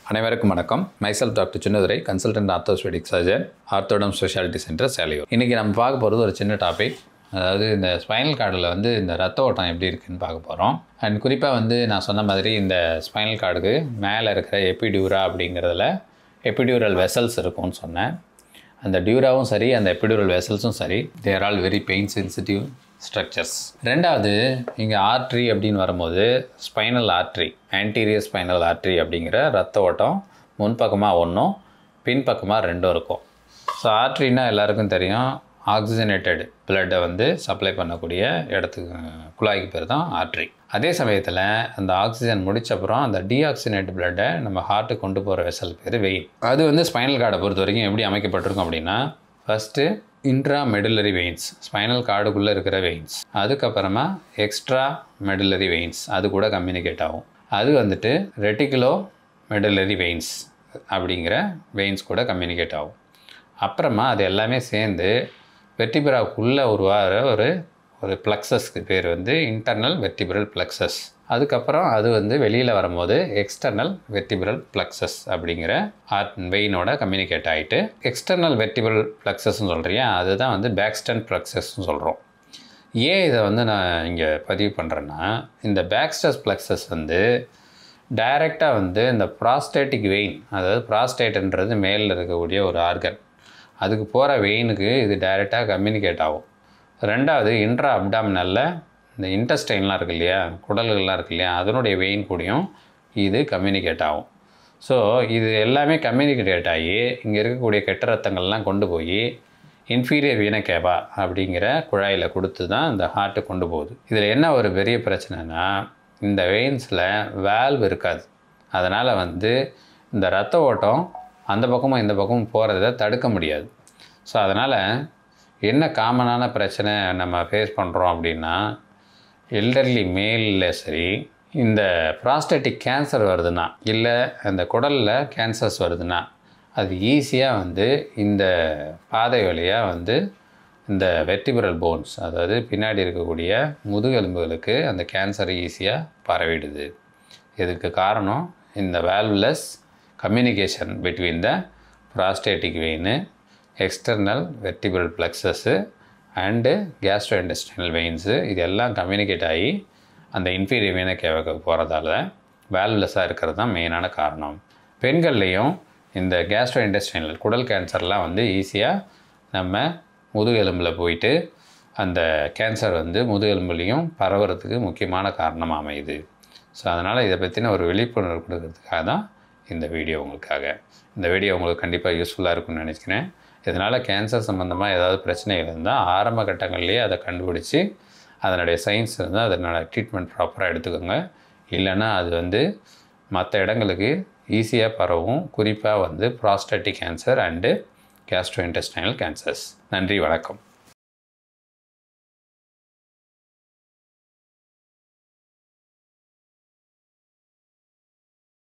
அனைவருக்கும் வணக்கம். Myself doctor Chinnadurai, consultant orthopaedic surgeon, Orthodom speciality centre, Selaiyur. இன்றைக்கி நம்ம பார்க்க போகிறது ஒரு சின்ன டாபிக். அதாவது இந்த ஸ்பைனல் கார்டில் இந்த ரத்த ஓட்டம் எப்படி இருக்குதுன்னு பார்க்க போகிறோம். அண்ட் குறிப்பாக நான் சொன்ன மாதிரி இந்த ஸ்பைனல் கார்டுக்கு மேலே இருக்கிற எபிடியூரா அப்படிங்கிறதுல எபிடியூரல் வெசல்ஸ் இருக்கும்னு சொன்னேன். அந்த டியூராவும் சரி, அந்த எபிடியூரல் வெசல்ஸும் சரி, they're all very pain sensitive structures. ரெண்டாவது, இங்கே ஆர்ட்ரி அப்படின்னு வரும்போது spinal artery, anterior spinal artery அப்படிங்கிற ரத்த ஓட்டம் முன்பக்கமாக ஒன்றும் பின்பக்கமாக ரெண்டும் இருக்கும். ஸோ ஆர்ட்ரின்னா எல்லாருக்கும் தெரியும், ஆக்சிஜனேட்டட் பிளட்டை சப்ளை பண்ணக்கூடிய இடத்துக்கு குழாய்க்கு பேர் தான் ஆர்ட்ரி. அதே சமயத்தில் அந்த ஆக்சிஜன் முடித்தப்புறம் அந்த டீஆக்சிஜனேட் பிளட்டை நம்ம ஹார்ட்டுக்கு கொண்டு போகிற வெசல் பேர் வெயின். அது ஸ்பைனல் கார்டை பொறுத்த வரைக்கும் எப்படி அமைக்கப்பட்டிருக்கும் அப்படின்னா, first intra medullary veins, spinal கார்டுக்குள்ளே இருக்கிற வெயின்ஸ். அதுக்கப்புறமா எக்ஸ்ட்ரா மெடுலரி வெயின்ஸ், அது கூட கம்யூனிகேட் ஆகும். அது ரெட்டிகுலோ மெடுலரி வெயின்ஸ் அப்படிங்கிற வெயின்ஸ் கூட கம்யூனிகேட் ஆகும். அப்புறமா அது எல்லாமே சேர்ந்து வெர்டிபிராவுக்குள்ளே உருவாகிற ஒரு ப்ளக்ஸஸ்க்கு பேர் இன்டர்னல் வெர்டிபிரல் ப்ளக்ஸஸ். அதுக்கப்புறம் அது வெளியில் வரும்போது எக்ஸ்டர்னல் வெர்டிபிரல் ப்ளக்ஸஸ் அப்படிங்கிற வெயினோட கம்யூனிகேட் ஆகிட்டு எக்ஸ்டர்னல் வெர்டிபிரல் ப்ளக்ஸஸ்ன்னு சொல்கிறியா, அதுதான் பேக்ஸ்டன் ப்ளக்ஸஸ்ன்னு சொல்கிறோம். ஏன் இதை நான் இங்கே பதிவு பண்ணுறேன்னா, இந்த பேக்ஸ்டஸ் ப்ளக்ஸஸ் டைரெக்டாக இந்த ப்ராஸ்டேட்டிக் வெயின், அதாவது ப்ராஸ்டேட்ன்றது மேலில் இருக்கக்கூடிய ஒரு ஆர்கன், அதுக்கு போகிற வெயினுக்கு இது டைரெக்டாக கம்யூனிகேட் ஆகும். ரெண்டாவது, இன்ட்ரா அப்டாமினலில் இந்த இன்டெஸ்டைன்லாம் இருக்குது இல்லையா, குடல்கள்லாம் இருக்குது இல்லையா, அதனுடைய வெயின் கூடயும் இது கம்யூனிகேட் ஆகும். ஸோ இது எல்லாமே கம்யூனிகேட் ஆகி இங்கே இருக்கக்கூடிய கெட்ட ரத்தங்கள்லாம் கொண்டு போய் இன்ஃபீரியர் வீன கேவா அப்படிங்கிற குழாயில் கொடுத்து தான் இந்த ஹார்ட்டு கொண்டு போகுது. இதில் என்ன ஒரு பெரிய பிரச்சனைனா, இந்த வெயின்ஸில் வேல்வ் இருக்காது. அதனால் இந்த ரத்த ஓட்டம் அந்த பக்கமும் இந்த பக்கமும் போகிறத தடுக்க முடியாது. ஸோ அதனால் என்ன காமனான பிரச்சனை நம்ம ஃபேஸ் பண்ணுறோம் அப்படின்னா, எல்டர்லி மேலில் சரி, இந்த ப்ராஸ்டேட்டிக் கேன்சர் வருதுன்னா, இல்லை அந்த குடலில் கேன்சர்ஸ் வருதுன்னா, அது ஈஸியாக இந்த பாதை வழியாக இந்த வெர்டிபிரல் போன்ஸ், அதாவது பின்னாடி இருக்கக்கூடிய முதுகெலும்புகளுக்கு அந்த கேன்சர் ஈஸியாக பரவிடுது. இதுக்கு காரணம் இந்த valveless communication between the prostatic vein, external vertebral plexus and gastrointestinal veins, இது எல்லாம் கம்யூனிகேட் ஆகி அந்த இன்ஃபீரியர் வீன கேவாக்கு போகிறதால வேல்வ்லெஸ்ஸாக இருக்கிறது தான் மெயினான காரணம். பெண்கள்லேயும் இந்த கேஸ்ட்ரோஇன்டெஸ்டைனல் குடல் கேன்சர்லாம் ஈஸியாக நம்ம முதுகெலும்பில் போயிட்டு அந்த கேன்சர் முதுகெலும்புலேயும் பரவுறதுக்கு முக்கியமான காரணமாக அமையுது. ஸோ அதனால் இதை பற்றின ஒரு விழிப்புணர்வு கொடுக்கறதுக்காக தான் இந்த வீடியோ உங்களுக்காக. இந்த வீடியோ உங்களுக்கு கண்டிப்பாக யூஸ்ஃபுல்லாக இருக்கும்னு நினைக்கிறேன். இதனால் கேன்சர் சம்மந்தமாக ஏதாவது பிரச்சனைகள் இருந்தால் ஆரம்ப கட்டங்கள்லேயே அதை கண்டுபிடிச்சி அதனுடைய சயின்ஸ் இருந்தால் அதனோட ட்ரீட்மெண்ட் ப்ராப்பராக எடுத்துக்கோங்க. இல்லைன்னா அது மற்ற இடங்களுக்கு ஈஸியாக பரவும். குறிப்பாக ப்ராஸ்டேட்டிக் கேன்சர் அண்டு கேஸ்ட்ரோஇன்டெஸ்டைனல் கேன்சர்ஸ். நன்றி, வணக்கம்.